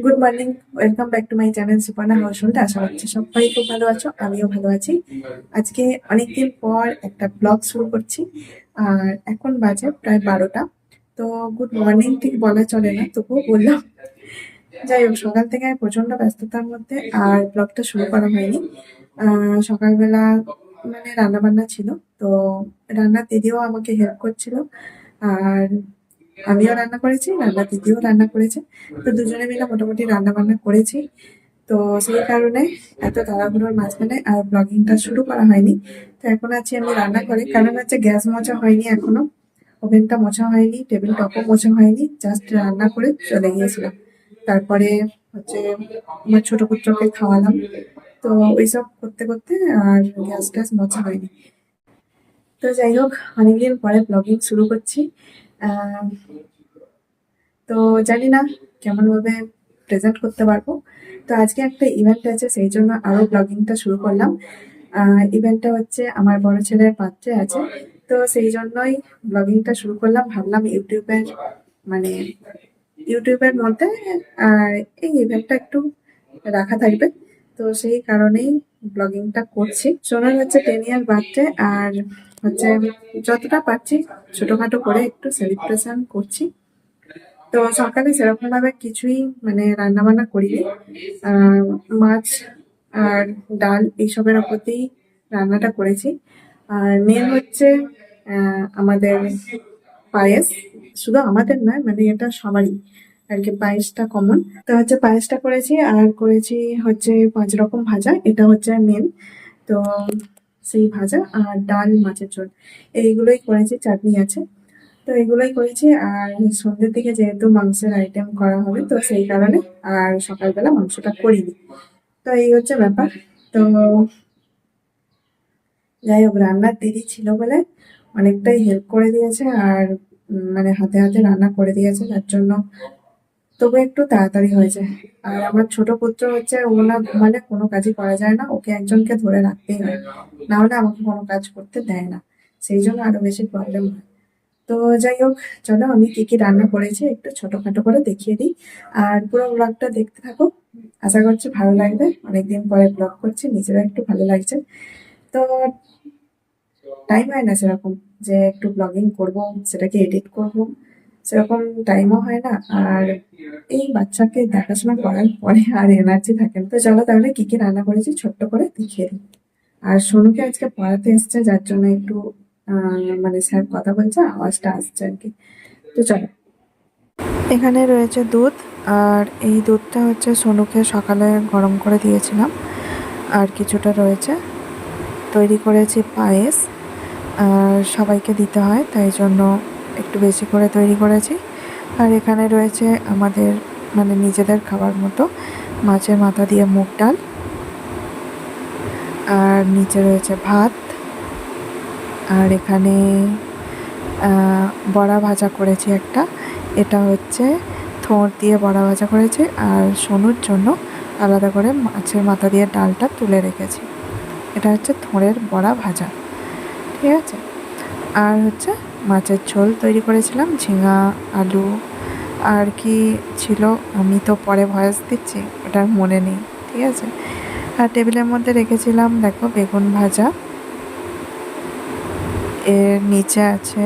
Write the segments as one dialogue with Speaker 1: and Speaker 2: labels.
Speaker 1: Good morning, welcome back to my channel Suparna household. আশা করছি সবাই খুব ভালো আছো, আমিও ভালো আছি। আজকে অনেকদিন পর একটা ব্লগ শুরু করছি, আর এখন বাজে প্রায় 12টা। তো গুড মর্নিং ঠিক বলা চলে না, তবুও বললাম। যাই হোক, সকাল থেকে প্রচন্ড ব্যস্ততার মধ্যে আর ব্লগটা শুরু করা হয়নি। সকালবেলা মানে রান্না বান্না ছিল, তো রান্নার দিদিও আমাকে হেল্প করছিল, আর আমিও রান্না করেছি, রান্না দিদিও রান্না করেছে। তো দুজনে মিলে মোটামুটি রান্না বান্না করেছি। তো সেই কারণে এত তাড়াহুড়োর মাঝখানে আর ব্লগিংটা শুরু করা হয়নি। তো এখন আছি আমি রান্না করে, কারণ হচ্ছে গ্যাস মোছা হয়নি এখনো, ওভেনটা মোছা হয়নি, টেবিল টপও মোছা হয়নি, জাস্ট রান্না করে চলে গিয়েছিলাম। তারপরে হচ্ছে আমার ছোট পুত্রকে খাওয়ালাম। তো ওইসব করতে করতে আর গ্যাস ট্যাস মোছা হয়নি। তো যাই হোক, অনেকদিন পরে ব্লগিং শুরু করছি। আহ তো জানি না কেমন ভাবে প্রেজেন্ট করতে পারবো। তো আজকে একটা ইভেন্ট আছে, সেই জন্য আরো ব্লগিংটা শুরু করলাম। ইভেন্টটা হচ্ছে আমার বড় ছেলের বার্থডে আছে, তো সেই জন্যই ব্লগিংটা শুরু করলাম। ভাবলাম মানে ইউটিউবের মধ্যে আর এই ইভেন্টটা একটু রাখা থাকবে, তো সেই কারণেই ব্লগিংটা করছি। সোনার হচ্ছে 10 ইয়ার বার্থডে, আর হচ্ছে যতটা পারছি ছোটখাটো করে একটু সেলিব্রেশন করছি। তো সকালে সেরকম ভাবে কিছুই মানে রান্না বান্না করিনি। আহ, মাছ আর ডাল এইসবের ওপরতেই রান্নাটা করেছি। আর মেন হচ্ছে আমাদের পায়েস। শুধু আমাদের নয়, মানে এটা সবারই আর কি, পায়েসটা কমন। তো হচ্ছে পায়েসটা করেছি, আর করেছি হচ্ছে 5 রকম ভাজা, এটা হচ্ছে মেন। তো সেই ভাজা আর ডাল, মাছের ঝোল, এইগুলোই করেছি, চাটনি আছে। তো এগুলোই করেছি। আর সন্ধ্যের দিকে যেহেতু মাংসের আইটেম করা হবে, তো সেই কারণে আর সকালবেলা মাংসটা করিনি। তো এই হচ্ছে ব্যাপার। তো যাই হোক, রান্নার দিদি ছিল বলে অনেকটাই হেল্প করে দিয়েছে, আর মানে হাতে হাতে রান্না করে দিয়েছে, যার জন্য তবু একটু তাড়াতাড়ি হয়েছে। আর আমার ছোট পুত্র হচ্ছে, ও না ঘুমালে কোনো কাজই করা যায় না, ওকে একজনকে ধরে রাখতেই হয়, না হলে আমাকে কোনো কাজ করতে দেয় না। সেই জন্য আরো বেশি প্রবলেম হয়। তো যাই হোক, চলো আমি কি কি রান্না করেছি একটু ছোটখাটো করে দেখিয়ে দিই, আর পুরো ব্লগটা দেখতে থাকো। আশা করছি ভালো লাগবে, অনেকদিন পরে ব্লগ করছি, নিজেরও একটু ভালো লাগছে। তো টাইম হয় না সেরকম যে একটু ব্লগিং করব, সেটাকে এডিট করব, সেরকম টাইমও হয় না। আর এই বাচ্চাকে দেখাশোনা করার পরে আর এনার্জি থাকে না। তো চলো তাহলে কি কি রান্না করেছি ছোট্ট করে দেখিয়ে দিই। আর সোনুকে আজকে পড়াতে এসছে, যার জন্য একটু মানে স্যার কথা বলছে, আওয়াজটা আসছে আর কি। তো চলো, এখানে রয়েছে দুধ, আর এই দুধটা হচ্ছে সোনুকে সকালে গরম করে দিয়েছিলাম। আর কিছুটা রয়েছে, তৈরি করেছি পায়েস, আর সবাইকে দিতে হয় তাই জন্য একটু বেশি করে তৈরি করেছি। আর এখানে রয়েছে আমাদের মানে নিজেদের খাবার মতো মাছের মাথা দিয়ে মুগ ডাল, আর নিচে রয়েছে ভাত। আর এখানে বড়া ভাজা করেছি একটা, এটা হচ্ছে থোড় দিয়ে বড়া ভাজা করেছি, আর সোনুর জন্য আলাদা করে মাছের মাথা দিয়ে ডালটা তুলে রেখেছি। এটা হচ্ছে থোড়ের বড়া ভাজা, ঠিক আছে। আর হচ্ছে মাছের ঝোল তৈরি করেছিলাম, ঝিঙা, আলু, আর কি ছিল আমি তো পরে ভয়েস দিচ্ছি, ওটার মনে নেই, ঠিক আছে। আর টেবিলের মধ্যে রেখেছিলাম দেখো বেগুন ভাজা, এর নিচে আছে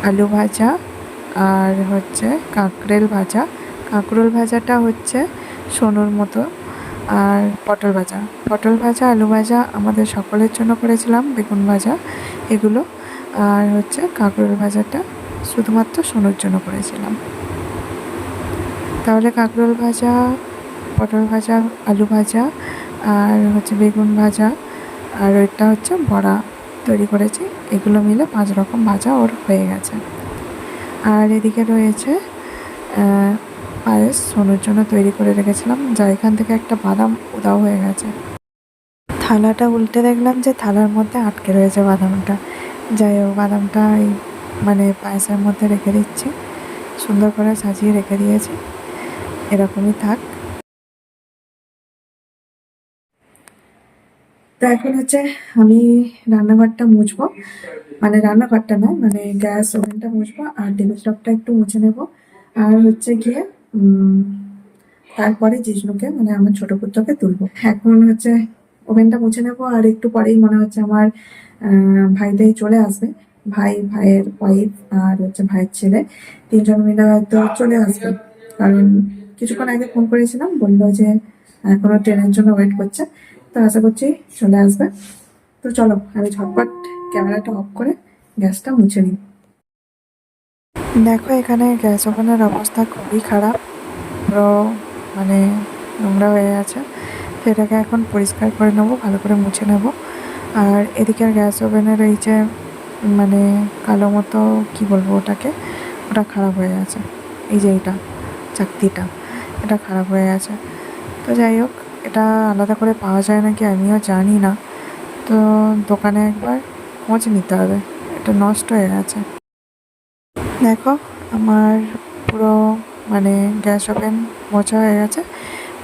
Speaker 1: আলু ভাজা, আর হচ্ছে কাঁকরোল ভাজা। কাঁকরোল ভাজাটা হচ্ছে সোনুর মতো। আর পটল ভাজা, পটল ভাজা, আলু ভাজা আমাদের সকলের জন্য করেছিলাম, বেগুন ভাজা এগুলো। আর হচ্ছে কাঁকরোল ভাজাটা শুধুমাত্র সোনুর জন্য করেছিলাম। তাহলে কাঁকরোল ভাজা, পটল ভাজা, আলু ভাজা, আর হচ্ছে বেগুন ভাজা, আর ওইটা হচ্ছে বড়া তৈরি করেছি, এগুলো মিলে 5 রকম ভাজা ওর হয়ে গেছে। আর এদিকে রয়েছে পায়েস, সোনুর জন্য তৈরি করে রেখেছিলাম, যা এখান থেকে একটা বাদাম উধাও হয়ে গেছে। থালাটা উল্টে দেখলাম যে থালার মধ্যে আটকে রয়েছে বাদামটা। যাই হোক, বাদামটা এই মানে পায়েসের মধ্যে রেখে দিচ্ছি, সুন্দর করে সাজিয়ে রেখে দিয়েছি, এরকমই থাক। তো এখন হচ্ছে আমি রান্নাঘরটা মুছবো, মানে রান্নাঘরটা নয়, মানে গ্যাস ওভেনটা মুছবো, আর টেবিল টপটা একটু মুছে নেবো। আর হচ্ছে গিয়ে উম, তারপরে জিষ্ণুকে মানে আমার ছোট পুত্রকে তুলবো। এখন হচ্ছে ওভেনটা মুছে নেবো, আর একটু পরেই মনে হচ্ছে আমার ভাইটাই চলে আসবে। ভাই, ভাইয়ের ওয়াইফ আর হচ্ছে ভাইয়ের ছেলে, তিনজন মিলে হয়তো চলে আসবে। কারণ কিছুক্ষণ আগে ফোন করেছিলাম, বললো যে এখনো ট্রেনের জন্য ওয়েট করছে, তো আশা করছি চলে আসবে। তো চলো আমি ঝটপট ক্যামেরাটা অফ করে গ্যাসটা মুছে নিই। দেখো এখানে গ্যাস ওভেনের অবস্থা খুবই খারাপ, পুরো মানে নোংরা হয়ে আছে। তো এটাকে এখন পরিষ্কার করে নেবো, ভালো করে মুছে নেবো। আর এদিকের গ্যাস ওভেনের এই যে মানে কালো মতো কি বলবো ওটাকে, ওটা খারাপ হয়ে গেছে। এই যে এইটা চাকতিটা, এটা খারাপ হয়ে গেছে। তো যাই হোক, এটা আলাদা করে পাওয়া যায় নাকি আমিও জানি না। তো দোকানে একবার খোঁজ নিতে হবে, এটা নষ্ট হয়ে গেছে। দেখো আমার পুরো মানে গ্যাস ওভেন মোছা হয়ে গেছে,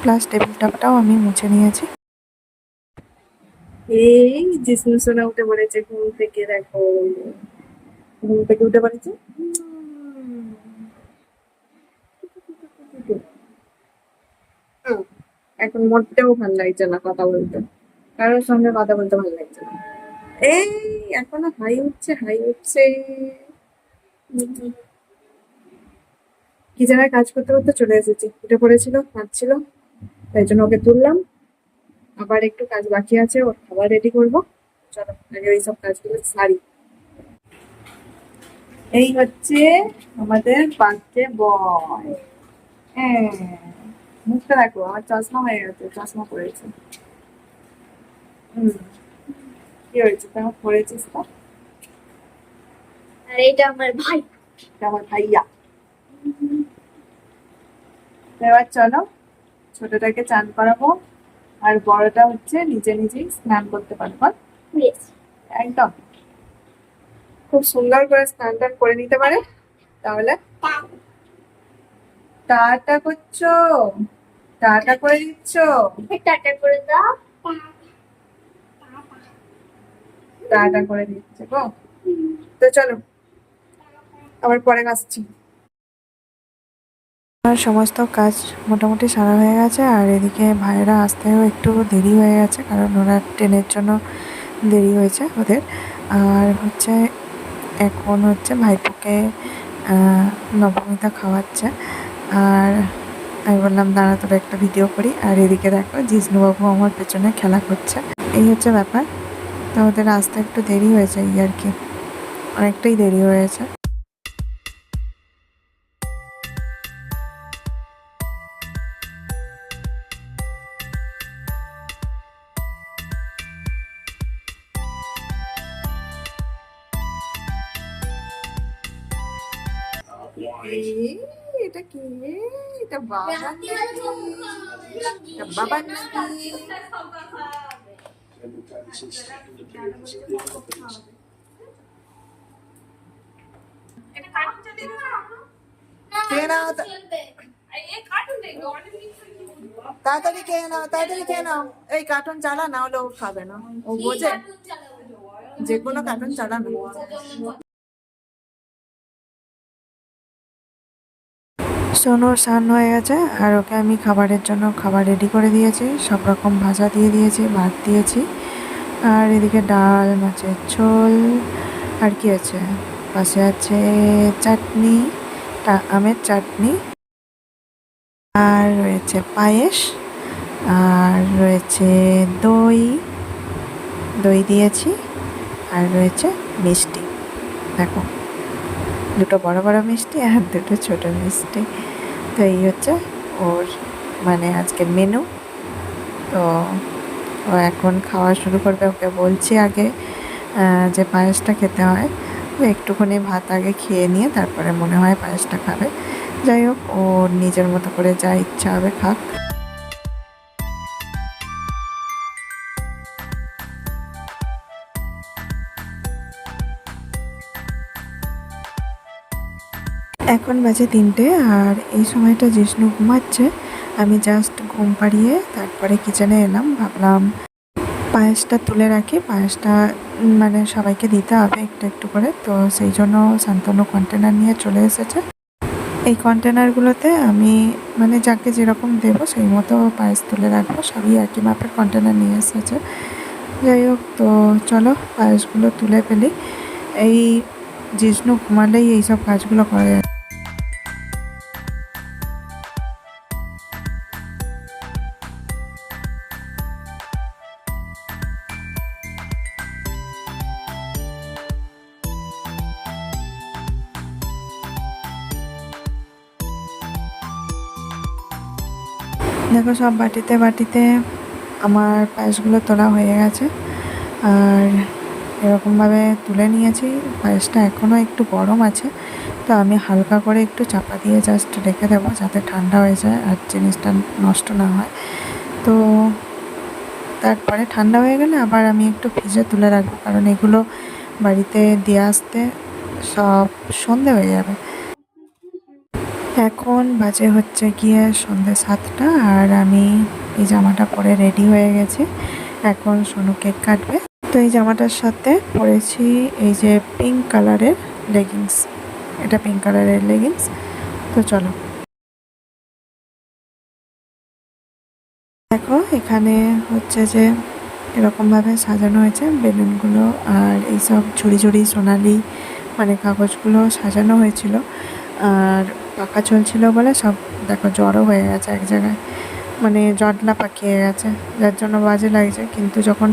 Speaker 1: প্লাস টেবিল টপটাও আমি মুছে নিয়েছি। এই যে সুলসোনা উঠে পড়েছে ঘুম থেকে, দেখো ঘুম থেকে উঠে পড়েছে। এখন মোটেও ভাল লাগছে না কথা বলতে, কারোর সঙ্গে কথা বলতে ভাল লাগছে না। এই এখনো হাই উঠছে, হাই উঠছে। কিচেনের কাজ করতে করতে চলে এসেছি, উঠে পড়েছিল, কাঁদছিল, তাই জন্য ওকে তুললাম। আবার একটু কাজ বাকি আছে, ওর খাবার রেডি করবো। চলো আগে ওই সব কাজগুলো সারি। এই হচ্ছে আমাদের বাচ্চা বয়। হ্যাঁ, মুখটা দেখো, আমার চশমা হয়ে গেছে, চশমা পড়েছে। হুম, কি হয়েছে তোমার, পড়েছিস তো?
Speaker 2: আর এটা আমার ভাই।
Speaker 1: এটা আমার ভাইয়া। তো এবার চলো ছোটটাকে চান করাবো, আর বড়টা হচ্ছে নিজে নিজেই স্নান করতে পারবো।
Speaker 2: Yes.
Speaker 1: একদম খুব সুন্দর করে স্নান টান করে নিতে পারে। তাহলে টাটা করছো, টাটা করে দিচ্ছ,
Speaker 2: টাটা করে দাও।
Speaker 1: টাটা করে দিচ্ছে গো। তো চলো আবার পরে আসছি। আমার সমস্ত কাজ মোটামুটি সারা হয়ে গেছে, আর এদিকে ভাইয়েরা আসতেও একটু দেরি হয়ে গেছে, কারণ ওরা ট্রেনের জন্য দেরি হয়েছে ওদের। আর হচ্ছে এখন হচ্ছে ভাইপোকে নবমিতা খাওয়াচ্ছে। আর আমি বললাম দাঁড়া তোরা একটা ভিডিও করি, আর এদিকে দেখো জিষ্ণুবাবু আমার পেছনে খেলা করছে। এই হচ্ছে ব্যাপার। তো ওদের আসতে একটু দেরি হয়েছে, এই আর কি, অনেকটাই দেরি হয়েছে। এটা কি, এটা বাবা নাকি, এটা বাবা নাকি? খেয়ে নাও তাড়াতাড়ি, খেয়ে নাও তাড়াতাড়ি, খেয়ে নাও। এই কার্টুন চালা, না হলে ও খাবে না, ও বোঝে যে কোনো কার্টুন চালানো। সোনুর স্নান হয়ে গেছে, আর ওকে আমি খাবারের জন্য খাবার রেডি করে দিয়েছি, সব রকম ভাজা দিয়ে দিয়েছি, ভাত দিয়েছি, আর এদিকে ডাল, মাছের ঝোল, আর কি আছে, পাশে আছে চাটনি, আমের চাটনি, আর রয়েছে পায়েস, আর রয়েছে দই, দই দিয়েছি, আর রয়েছে মিষ্টি। দেখো দুটো বড় বড় মিষ্টি আর দুটো ছোট মিষ্টি। তো এই হচ্ছে ওর মানে আজকের মেনু। তো ও এখন খাওয়া শুরু করবে, ওকে বলছি আগে যে পায়েসটা খেতে হয়, তো একটুখানি ভাত আগে খেয়ে নিয়ে তারপরে মনে হয় পায়েসটা খাবে। যাই হোক, ওর নিজের মতো করে যা ইচ্ছা হবে খাক। এখন বাজে 3টে, আর এই সময়টা জিষ্ণু ঘুমাচ্ছে। আমি জাস্ট ঘুম পাড়িয়ে তারপরে কিচেনে এলাম, ভাবলাম পায়েসটা তুলে রাখি, পায়েসটা মানে সবাইকে দিতে হবে একটু একটু করে। তো সেই জন্য শান্তনু কন্টেনার নিয়ে চলে এসেছে। এই কন্টেনারগুলোতে আমি মানে যাকে যেরকম দেবো সেই মতো পায়েস তুলে রাখবো। সবই একই মাপের কন্টেনার নিয়ে এসেছে। যাই হোক, তো চলো পায়েসগুলো তুলে ফেলি। এই জিষ্ণু ঘুমালেই এইসব কাজগুলো করা যায়। দেখো সব বাটিতে বাটিতে আমার পায়েসগুলো তোলা হয়ে গেছে, আর এরকমভাবে তুলে নিয়েছি। পায়েসটা এখনও একটু গরম আছে, তো আমি হালকা করে একটু চাপা দিয়ে জাস্ট রেখে দেবো যাতে ঠান্ডা হয়ে যায় আর জিনিসটা নষ্ট না হয়। তো তারপরে ঠান্ডা হয়ে গেলে আবার আমি একটু ফ্রিজে তুলে রাখবো, কারণ এগুলো বাড়িতে দিয়ে আসতে সব সন্ধে হয়ে যাবে। এখন বাজে হচ্ছে গিয়ে সন্ধে 7টা, আর আমি এই জামাটা পরে রেডি হয়ে গেছি। এখন সোনু কেক কাটবে। তো এই জামাটার সাথে পরেছি এই যে পিঙ্ক কালারের লেগিংস, এটা পিঙ্ক কালারের লেগিংস। তো চলো, দেখো এখানে হচ্ছে যে এরকমভাবে সাজানো হয়েছে বেলুনগুলো, আর এইসব ঝুড়ি ঝুড়ি সোনালি মানে কাগজগুলো সাজানো হয়েছিল। আর পাখা চলছিল বলে সব দেখো জড়ো হয়ে গেছে এক জায়গায়, মানে জটলা পাকিয়ে গেছে, যার জন্য বাজে লাগছে। কিন্তু যখন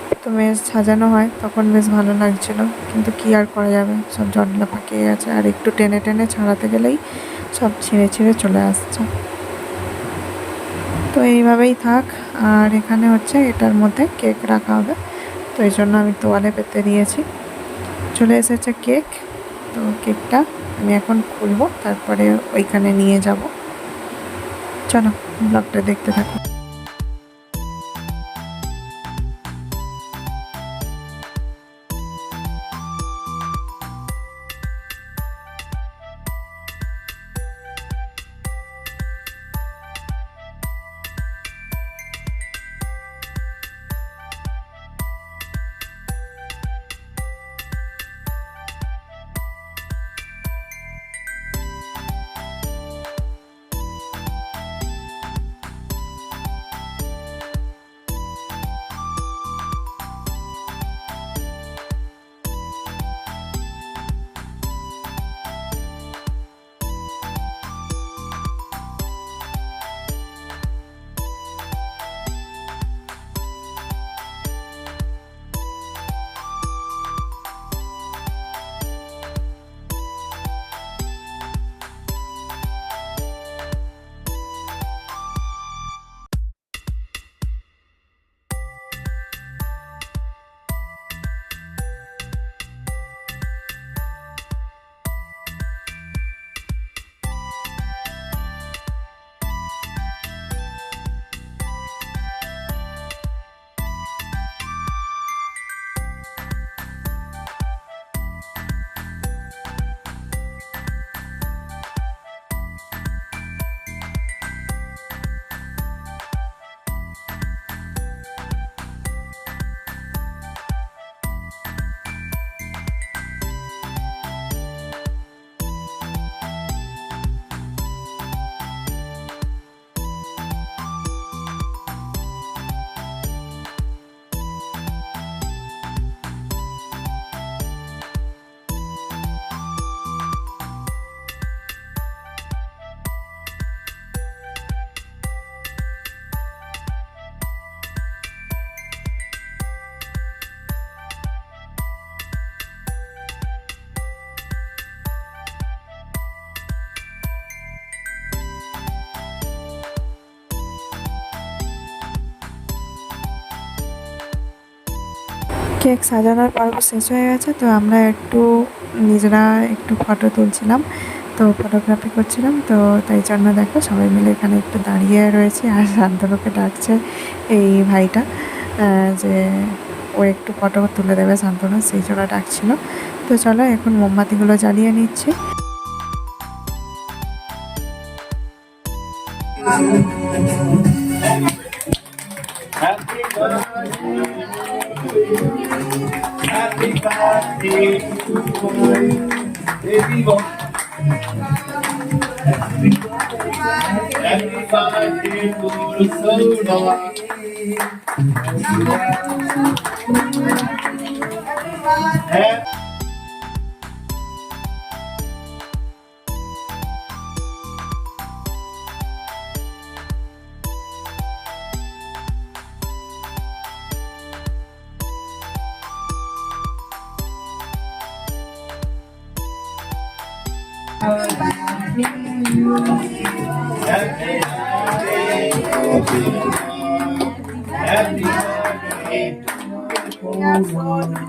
Speaker 1: প্রথমে সাজানো হয় তখন বেশ ভালো লাগছিল, কিন্তু কি আর করা যাবে, সব জটলা পাকিয়ে গেছে। আর একটু টেনে টেনে ছাড়াতে গেলেই সব ছিঁড়ে ছিঁড়ে চলে আসছে। তো এইভাবেই থাক। আর এখানে হচ্ছে এটার মধ্যে কেক রাখা হবে, তো এই জন্য আমি তোয়ালে পেতে দিয়েছি। চলে এসেছে কেক। তো কেকটা আমি এখন খুলবো, তারপরে ওইখানে নিয়ে যাব। চলো ব্লগটা দেখতে থাকো। কেক সাজানোর পর্ব শেষ হয়ে গেছে, তো আমরা একটু নিজেরা একটু ফটো তুলছিলাম, তো ফটোগ্রাফি করছিলাম। তো তাই জন্য দেখো সবাই মিলে এখানে একটু দাঁড়িয়ে রয়েছি, আর শান্তনুকে ডাকছে এই ভাইটা যে ও একটু ফটো তুলে দেবে শান্তনু, সেই জন্য ডাকছিল। তো চলো এখন মোমবাতিগুলো জ্বালিয়ে নিচ্ছি।
Speaker 3: Happy birthday, happy birthday to you, baby boy. Happy birthday to Soda. Happy birthday. Happy birthday.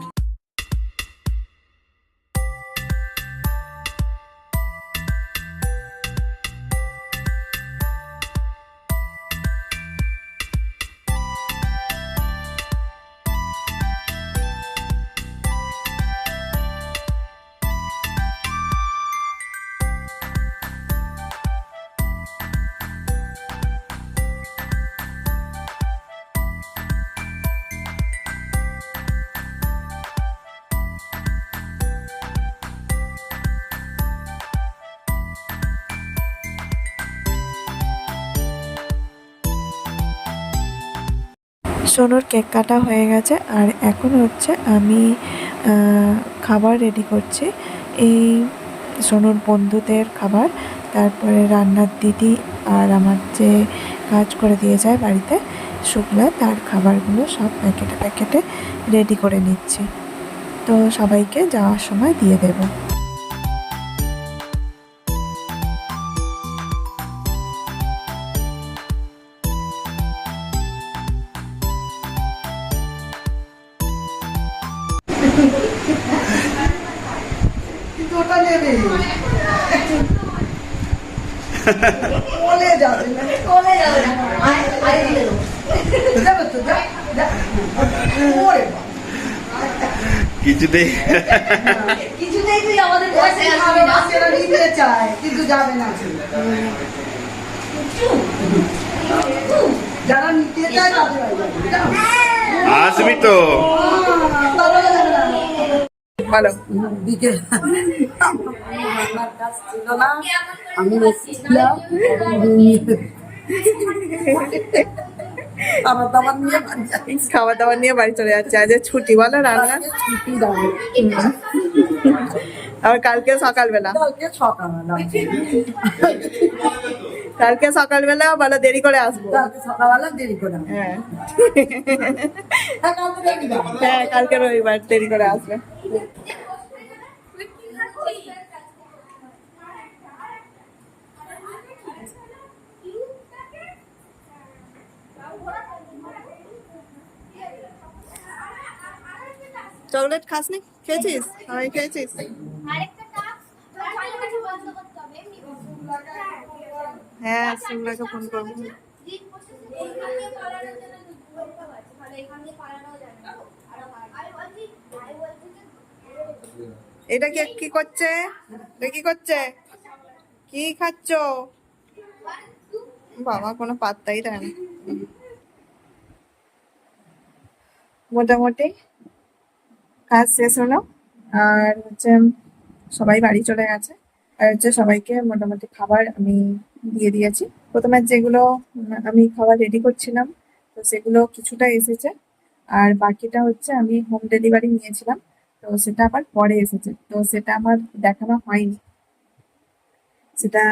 Speaker 1: সোনুর কেক কাটা হয়ে গেছে আর এখন হচ্ছে আমি খাবার রেডি করছি। এই সোনুর বন্ধুদের খাবার, তারপরে রান্নার দিদি আর আমার যে কাজ করে দিয়ে যায় বাড়িতে শুক্লা, তার খাবারগুলো সব প্যাকেটে প্যাকেটে রেডি করে নিচ্ছি। তো সবাইকে যাওয়ার সময় দিয়ে দেবো।
Speaker 4: কিন্তু ওটা নেবে কোলে যাবে না, কোলে যাবে না, যাবে তো ওরে
Speaker 3: কিছুতেই
Speaker 4: কিছুতেই তুই আমাদের পয়সা খাবে না, সেটা নিতে চায় কিন্তু যাবে না। যারা নিতে চায় তাদের
Speaker 3: আসবি তো।
Speaker 1: বলো।
Speaker 4: বিকেল কাজ ছিল না, আমি এসেছিলাম খাবার দাবার নিয়ে বাড়ি যাচ্ছি।
Speaker 1: খাওয়া দাওয়া নিয়ে বাড়ি চলে যাচ্ছে, আজ ছুটি বলো রান্না।
Speaker 4: ছুটি দাও
Speaker 1: আবার কালকে সকালবেলা,
Speaker 4: কালকে সকালবেলা,
Speaker 1: কালকে সকালবেলা বলো দেরি করে আসবো।
Speaker 4: কালকে সকালবেলা দেরি করে আসবো।
Speaker 1: হ্যাঁ
Speaker 4: হ্যাঁ, কালকে দেরি না।
Speaker 1: হ্যাঁ, কালকে রবিবার দেরি করে আসবে। চকলেট খাস নি? খেয়েছিস? আমি খেয়েছিস?
Speaker 2: আরেকটা কাজ তার কাছে বন্ধ করতে হবে এমনি
Speaker 1: হ্যাঁ, সিমরাকে ফোন করবো।
Speaker 2: দিন বসে এইখানে পালানোর জন্য দুটো আছে, মানে এখানে পালানো যায় না আর আমি বলছি যে
Speaker 1: এটা কি করছে? এটা কি করছে? কি খাচ্ছ? বাবা কোনো পাত্তাই দেয় না। মোটামুটি কাজ শেষ হলো আর হচ্ছে সবাই বাড়ি চলে গেছে। আর হচ্ছে সবাইকে মোটামুটি খাবার আমি দিয়ে দিয়েছি। প্রথমে যেগুলো আমি খাবার রেডি করছিলাম, তো সেগুলো কিছুটা এসেছে আর বাকিটা হচ্ছে আমি হোম ডেলিভারি নিয়েছিলাম, তো সেটা আবার পরে এসেছে, তো সেটা আমার দেখানো হয়নি। সেটা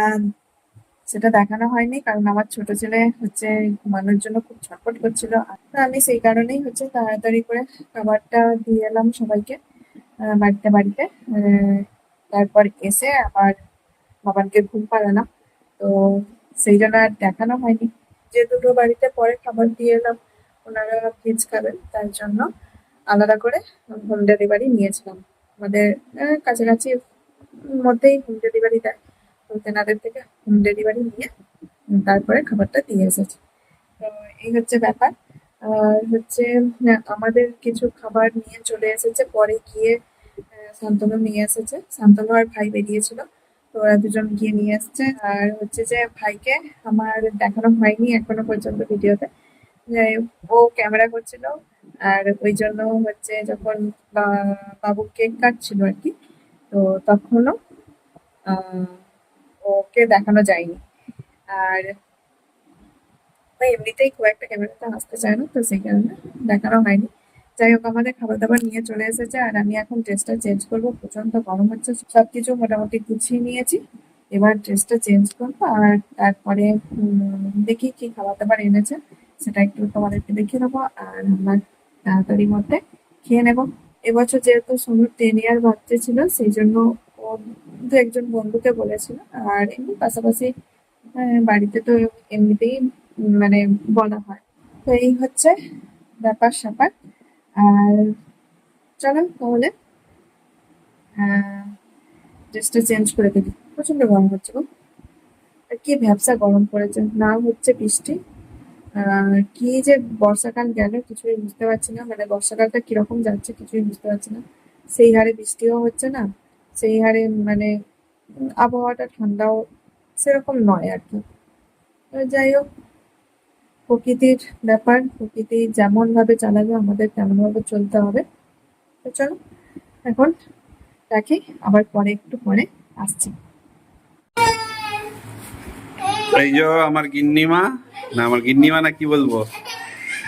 Speaker 1: সেটা দেখানো হয়নি কারণ আমার ছোট ছেলে হচ্ছে ঘুমানোর জন্য খুব ছটফট করছিল। আর আমি সেই কারণেই হচ্ছে তাড়াতাড়ি করে খাবারটা দিয়ে এলাম সবাইকে বাড়িতে বাড়িতে। তারপর এসে আবার বাবানকে ঘুম পাড়ালাম, তো সেই জন্য আর দেখানো হয়নি। যে দুটো বাড়িতে পরে খাবার দিয়ে এলাম, ওনারা ভেজ খাবেন তার জন্য আলাদা করে হোম ডেলিভারি নিয়েছিলাম। আমাদের কাছাকাছি মধ্যেই হোম ডেলিভারি দেয়, তো তেনাদের থেকে হোম ডেলিভারি নিয়ে তারপরে খাবারটা দিয়ে এসেছে। তো এই হচ্ছে ব্যাপার। আর হচ্ছে আমাদের কিছু খাবার নিয়ে চলে এসেছে পরে গিয়ে। শান্তনু নিয়ে এসেছে, শান্তনু আর ভাই বেরিয়েছিল, তো ওরা দুজন গিয়ে নিয়ে এসেছে। আর হচ্ছে যে ভাইকে আমার দেখানো হয়নি এখনো পর্যন্ত ভিডিওতে, যাই হোক, ও ক্যামেরা করছিল। আর ওই জন্য হচ্ছে যখন বাবু কেক কাটছিল আর কি, তো তখনও আহ, ওকে দেখানো যায়নি। আর ও এমনিতেই খুব একটা ক্যামেরাতে আসতে চায় না, তো সেই কারণে দেখানো হয়নি। যাই হোক, আমাদের খাবার দাবার নিয়ে চলে এসেছে আর আমি এখন ড্রেসটা চেঞ্জ করবো। প্রচন্ড গরম হচ্ছে, সবকিছু মোটামুটি গুছিয়ে নিয়েছি। এবার ড্রেসটা চেঞ্জ করবো আর তারপরে দেখি কি খাবার দাবার এনেছে সেটা একটু তোমাদেরকে দেখিয়ে দেবো। আর আমার তাড়াতাড়ির মধ্যে খেয়ে নেবো। এবছর যেহেতু সোনুর 10 ইয়ার বাচ্চা ছিল, সেই জন্য ও দু একজন বন্ধুকে বলেছিল। আর এমনি পাশাপাশি বাড়িতে তো এমনিতেই মানে বলা হয়। তো এই হচ্ছে ব্যাপার স্যাপার। আর চলো তাহলে ড্রেসটা চেঞ্জ করে দিবি, প্রচন্ড গরম হচ্ছে গো। আর কি ভ্যাবসা গরম পড়েছে, না হচ্ছে বৃষ্টি। কি যে বর্ষাকাল গেল কিছুই বুঝতে পারছি না, মানে বর্ষাকালটা কিরকম যাচ্ছে কিছুই বুঝতে পারছি না। সেই হারে বৃষ্টিও হচ্ছে না, সেই হারে মানে আবহাওয়াটা ঠান্ডাও সেরকম নয় আর কি। তো যাই হোক, প্রকৃতির ব্যাপার, প্রকৃতি যেমন ভাবে চালাবে আমাদের তেমন ভাবে চলতে হবে। তো চলো এখন রাখি, আবার পরে একটু পরে আসছি।
Speaker 5: এই যে আমার গিন্নিমা, না আমার গিন্নিমা না কি বলবো,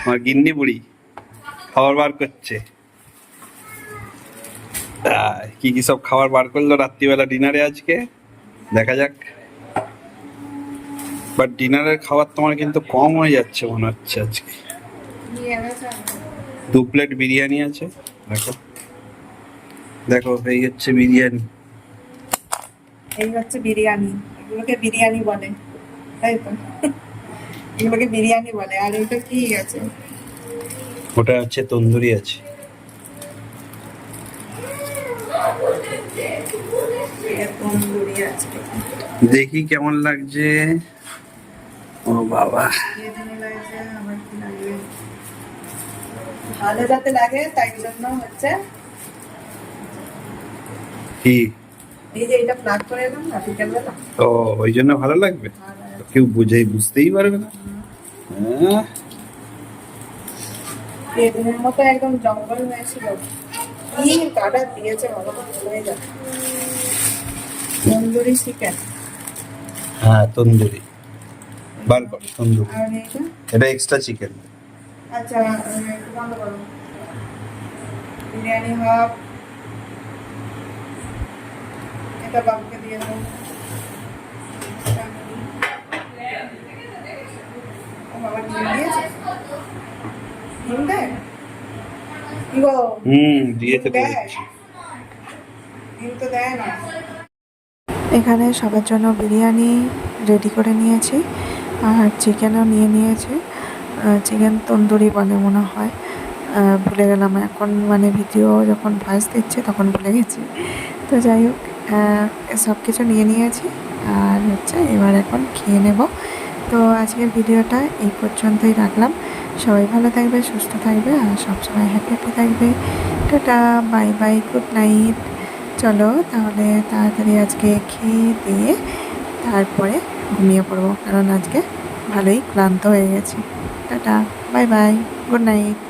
Speaker 5: আমার গিন্নি বুড়ি খাবার বার করছে। কি কি সব খাবার বার করলো রাত্রিবেলা ডিনারে আজকে দেখা যাক। বাট ডিনারের খাবার তোমার কিন্তু কম হয়ে যাচ্ছে মনে হচ্ছে আজকে। 2 প্লেট বিরিয়ানি আছে, দেখো দেখো এই হচ্ছে বিরিয়ানি।
Speaker 1: এই হচ্ছে বিরিয়ানি, এগুলোকে বিরিয়ানি বলে, তাই তো? এগুলোকে বিরিয়ানি বলে। আর এটা কি আছে?
Speaker 5: ওটা হচ্ছে তন্দুরি আছে।
Speaker 1: তন্দুরি আছে।
Speaker 5: দেখি কেমন লাগছে। ও বাবা,
Speaker 1: বেগুনি লাগছে, আবার কি লাগবে? ভালো যাতে লাগে তাই জন্য হচ্ছে
Speaker 5: কি
Speaker 1: এই যে এটা প্লাগ করে এলাম না বিকেলবেলা।
Speaker 5: ও ওই জন্য ভালো লাগবে, কেউ বুঝতেই পারবে না। হ্যাঁ,
Speaker 1: বেগুনের মতো একদম জঙ্গল হয়েছিল, কি কাটা দিয়েছে ভালো করে হয়ে যাবে। তন্দুরি চিকেন।
Speaker 5: হ্যাঁ তন্দুরি বার কর তন্দুরি।
Speaker 1: আর এটা
Speaker 5: এটা এক্সট্রা চিকেন।
Speaker 1: আচ্ছা, একটু বন্ধ করো। বিরিয়ানি হাফ, এটা বাবুকে দিয়ে দেবো। ও বাবা ডিম দিয়েছে, ডিম দেয় কি গো?
Speaker 5: দিয়েছে তো
Speaker 1: দেয়?
Speaker 5: দেখছি।
Speaker 1: ডিম তো দেয় না। এখানে সবার জন্য বিরিয়ানি রেডি করে নিয়েছি আর চিকেনও নিয়ে নিয়েছি। চিকেন তন্দুরি বলে মনে হয়, ভুলে গেলাম এখন, মানে ভিডিও যখন ভয়েস দিচ্ছি তখন ভুলে গেছি। তো যাই হোক, সব কিছু নিয়ে নিয়েছি আর হচ্ছে এবার এখন খেয়ে নেব। তো আজকের ভিডিওটা এই পর্যন্তই রাখলাম। সবাই ভালো থাকবে, সুস্থ থাকবে আর সবসময় হ্যাপি হ্যাপি থাকবে। Tata, bye bye, good night. চলো তাহলে তাড়াতাড়ি আজকে খেয়ে দিয়ে তারপরে ঘুমিয়ে পড়বো, কারণ আজকে ভালোই ক্লান্ত হয়ে গেছি। Tata, bye bye, good night.